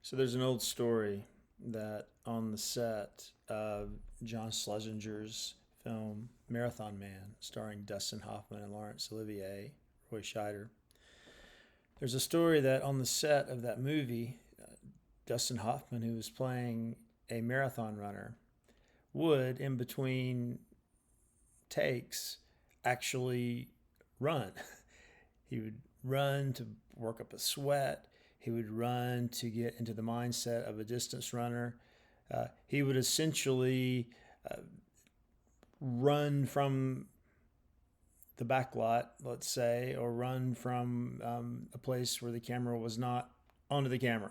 So there's an old story that on the set of John Schlesinger's film Marathon Man, starring Dustin Hoffman and Laurence Olivier, Roy Scheider, there's a story that on the set of that movie, Dustin Hoffman, who was playing a marathon runner, would, in between takes, actually run. He would run to work up a sweat. He would run to get into the mindset of a distance runner. He would essentially uh, run from the back lot, let's say, or run from a place where the camera was not onto the camera.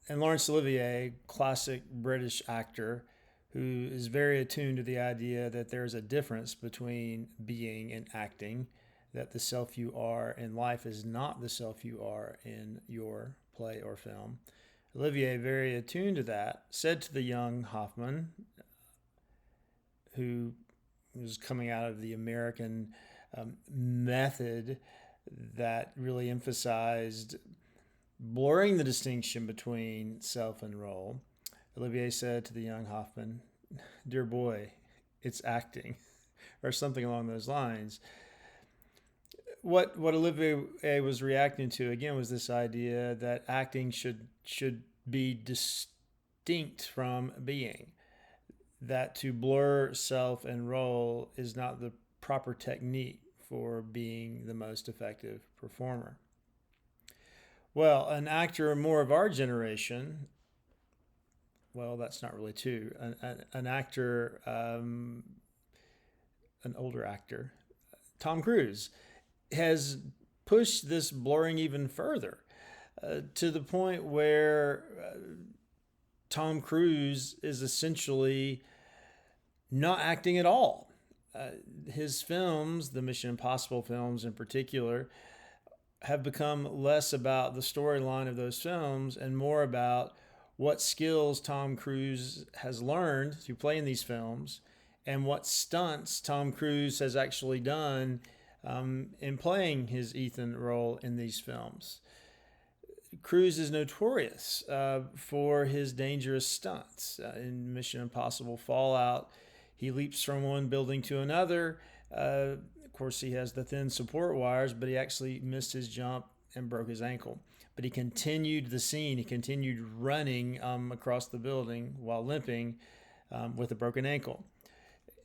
And Laurence Olivier, classic British actor, who is very attuned to the idea that there's a difference between being and acting, that the self you are in life is not the self you are in your play or film. Olivier, very attuned to that, said to the young Hoffman, who was coming out of the American method that really emphasized blurring the distinction between self and role. Olivier said to the young Hoffman, "Dear boy, it's acting," or something along those lines. What Olivier was reacting to again was this idea that acting should be distinct from being. That to blur self and role is not the proper technique for being the most effective performer. Well, an actor more of our generation, well, that's not really true. An actor, an older actor, Tom Cruise, has pushed this blurring even further to the point where Tom Cruise is essentially not acting at all. His films, the Mission Impossible films in particular, have become less about the storyline of those films and more about what skills Tom Cruise has learned through playing these films and what stunts Tom Cruise has actually done in playing his Ethan role in these films. Cruise is notorious for his dangerous stunts. In Mission Impossible Fallout, he leaps from one building to another. Of course, he has the thin support wires, but he actually missed his jump and broke his ankle. But he continued the scene. He continued running across the building while limping with a broken ankle.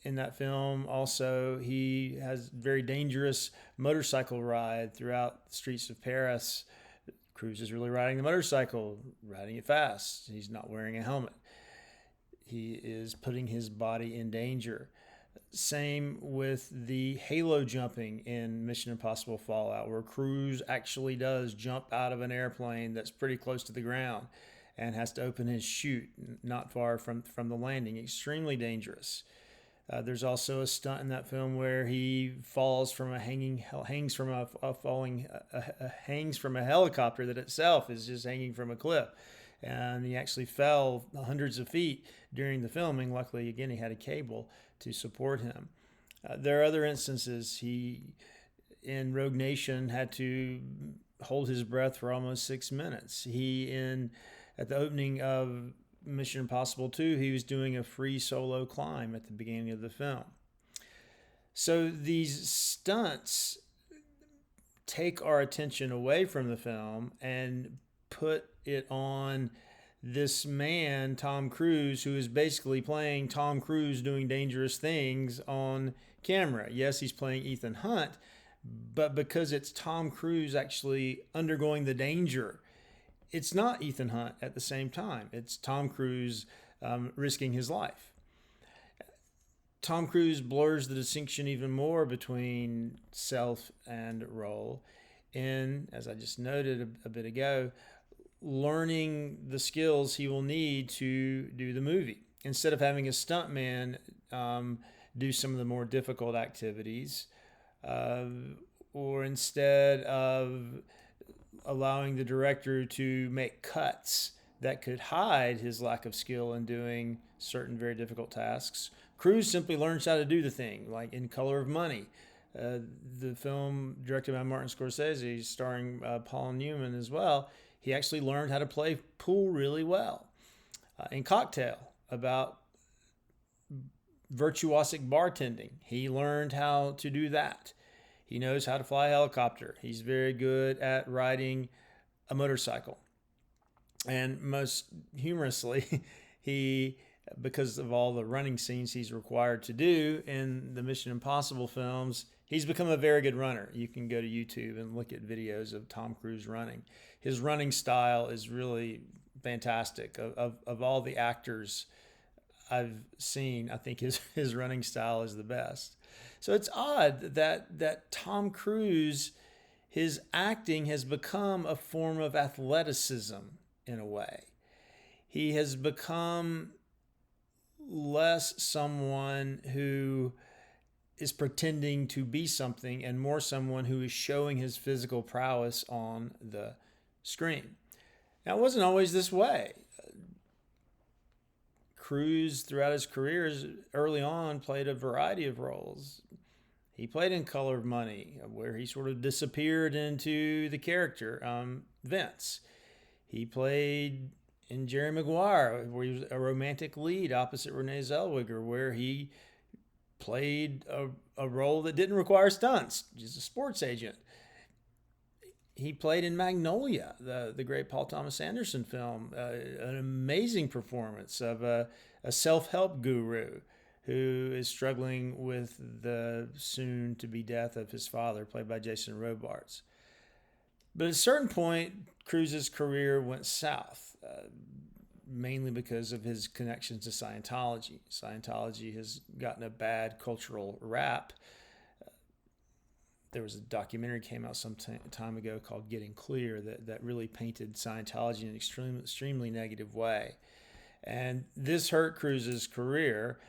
In that film, also, he has very dangerous motorcycle ride throughout the streets of Paris. Cruise is really riding the motorcycle, riding it fast. He's not wearing a helmet. He is putting his body in danger. Same with the halo jumping in Mission Impossible Fallout, where Cruise actually does jump out of an airplane that's pretty close to the ground and has to open his chute not far from the landing. Extremely dangerous. There's also a stunt in that film where he falls from a hangs from a helicopter that itself is just hanging from a cliff, and he actually fell hundreds of feet during the filming. Luckily, again, he had a cable to support him. There are other instances. He in Rogue Nation had to hold his breath for almost 6 minutes. At the opening of Mission Impossible 2, he was doing a free solo climb at the beginning of the film. So these stunts take our attention away from the film and put it on this man, Tom Cruise, who is basically playing Tom Cruise doing dangerous things on camera. Yes, he's playing Ethan Hunt, but because it's Tom Cruise actually undergoing the danger, it's not Ethan Hunt at the same time. It's Tom Cruise risking his life. Tom Cruise blurs the distinction even more between self and role in, as I just noted a bit ago, learning the skills he will need to do the movie. Instead of having a stuntman do some of the more difficult activities, or instead of allowing the director to make cuts that could hide his lack of skill in doing certain very difficult tasks, Cruise simply learns how to do the thing, like in Color of Money. The film directed by Martin Scorsese, starring Paul Newman as well, he actually learned how to play pool really well. In Cocktail, about virtuosic bartending, he learned how to do that. He knows how to fly a helicopter. He's very good at riding a motorcycle. And most humorously, because of all the running scenes he's required to do in the Mission Impossible films, he's become a very good runner. You can go to YouTube and look at videos of Tom Cruise running. His running style is really fantastic. Of all the actors I've seen, I think his running style is the best. So it's odd that Tom Cruise, his acting has become a form of athleticism in a way. He has become less someone who is pretending to be something and more someone who is showing his physical prowess on the screen. Now, it wasn't always this way. Cruise, throughout his careers, early on, played a variety of roles. He played in Color of Money, where he sort of disappeared into the character, Vince. He played in Jerry Maguire, where he was a romantic lead opposite Renee Zellweger, where he played a role that didn't require stunts, just a sports agent. He played in Magnolia, the great Paul Thomas Anderson film, an amazing performance of a self-help guru who is struggling with the soon-to-be death of his father, played by Jason Robards. But at a certain point, Cruise's career went south, mainly because of his connections to Scientology. Scientology has gotten a bad cultural rap. There was a documentary came out some time ago called Getting Clear that really painted Scientology in an extremely negative way. And this hurt Cruise's career.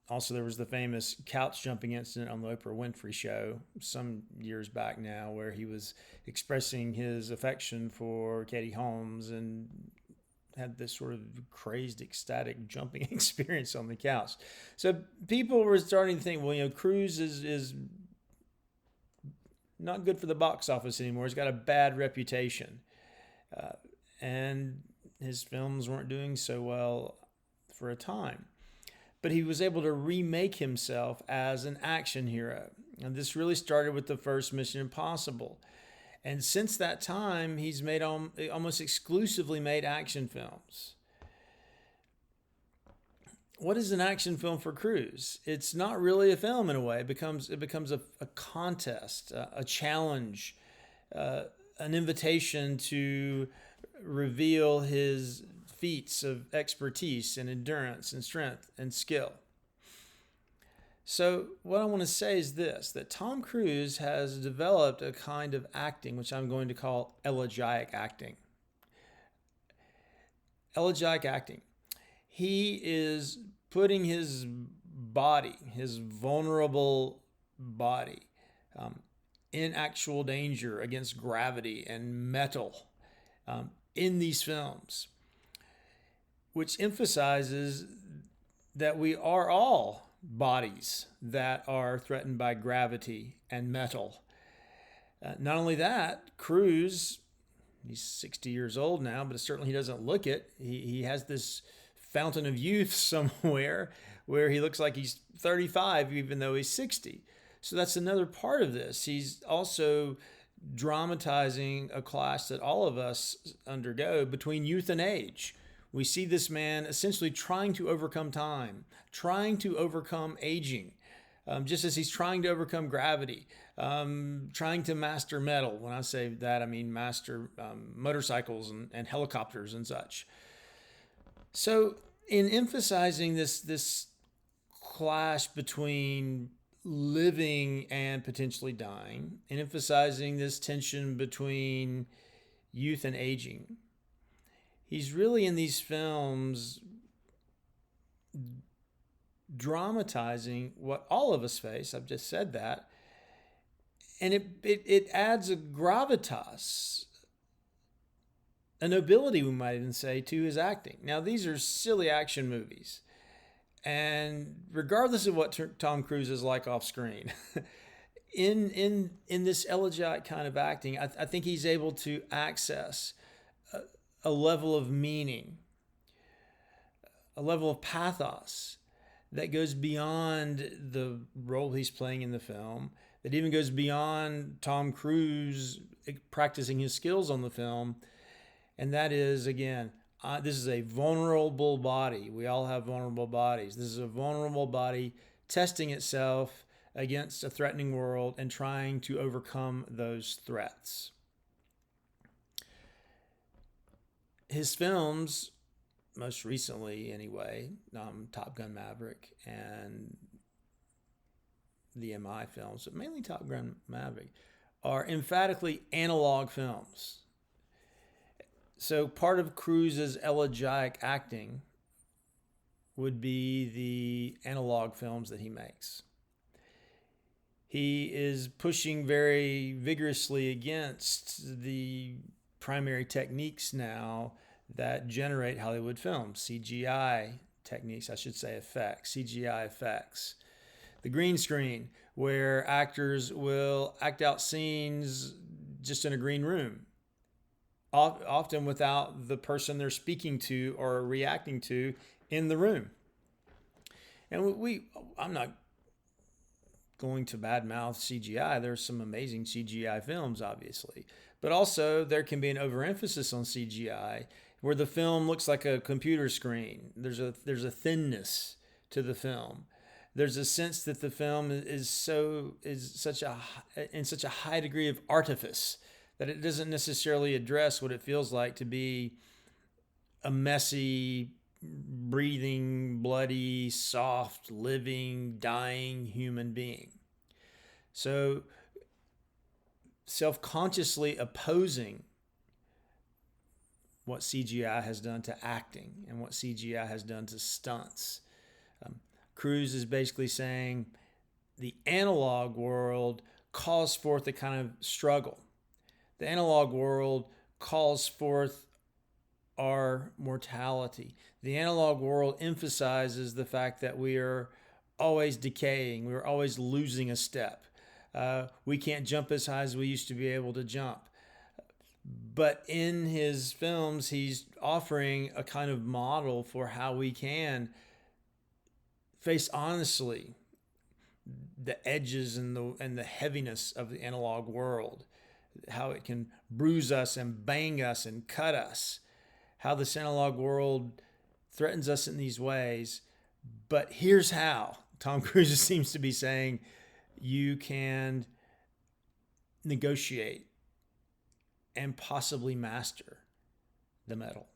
Also, there was the famous couch jumping incident on the Oprah Winfrey Show some years back now, where he was expressing his affection for Katie Holmes and had this sort of crazed, ecstatic jumping experience on the couch. So people were starting to think, well, Cruise is not good for the box office anymore. He's got a bad reputation. And his films weren't doing so well for a time. But he was able to remake himself as an action hero. And this really started with the first Mission Impossible. And since that time, he's made almost exclusively made action films. What is an action film for Cruise? It's not really a film in a way. It becomes a contest, a challenge, an invitation to reveal his feats of expertise and endurance and strength and skill. So what I want to say is this, that Tom Cruise has developed a kind of acting, which I'm going to call elegiac acting. Elegiac acting. He is putting his body, his vulnerable body, in actual danger against gravity and metal in these films, which emphasizes that we are all bodies that are threatened by gravity and metal. Not only that, Cruise, he's 60 years old now, but certainly he doesn't look it. He has this fountain of youth somewhere where he looks like he's 35 even though he's 60. So that's another part of this. He's also dramatizing a clash that all of us undergo between youth and age. We see this man essentially trying to overcome time, trying to overcome aging, just as he's trying to overcome gravity, trying to master metal. When I say that, I mean master motorcycles and helicopters and such. So in emphasizing this clash between living and potentially dying, and emphasizing this tension between youth and aging, he's really in these films dramatizing what all of us face. I've just said that. And it adds a gravitas, a nobility, we might even say, to his acting. Now, these are silly action movies. And regardless of what Tom Cruise is like off screen, in this elegiac kind of acting, I think he's able to access a level of meaning, a level of pathos that goes beyond the role he's playing in the film, that even goes beyond Tom Cruise practicing his skills on the film. And that is, again, this is a vulnerable body. We all have vulnerable bodies. This is a vulnerable body testing itself against a threatening world and trying to overcome those threats. His films, most recently anyway, Top Gun Maverick and the MI films, but mainly Top Gun Maverick, are emphatically analog films. So part of Cruise's elegiac acting would be the analog films that he makes. He is pushing very vigorously against the primary techniques now that generate Hollywood films, CGI techniques, I should say effects, CGI effects. The green screen, where actors will act out scenes just in a green room, often without the person they're speaking to or reacting to in the room. And I'm not going to badmouth CGI. There's some amazing CGI films, obviously. But also there can be an overemphasis on CGI where the film looks like a computer screen. There's a thinness to the film. There's a sense that the film is such a high degree of artifice that it doesn't necessarily address what it feels like to be a messy, breathing, bloody, soft, living, dying human being. So self-consciously opposing what CGI has done to acting and what CGI has done to stunts. Cruise is basically saying the analog world calls forth a kind of struggle. The analog world calls forth our mortality. The analog world emphasizes the fact that we are always decaying. We're always losing a step. We can't jump as high as we used to be able to jump. But in his films, he's offering a kind of model for how we can face honestly the edges and the heaviness of the analog world, how it can bruise us and bang us and cut us, how this analog world threatens us in these ways. But here's how. Tom Cruise seems to be saying you can negotiate and possibly master the metal.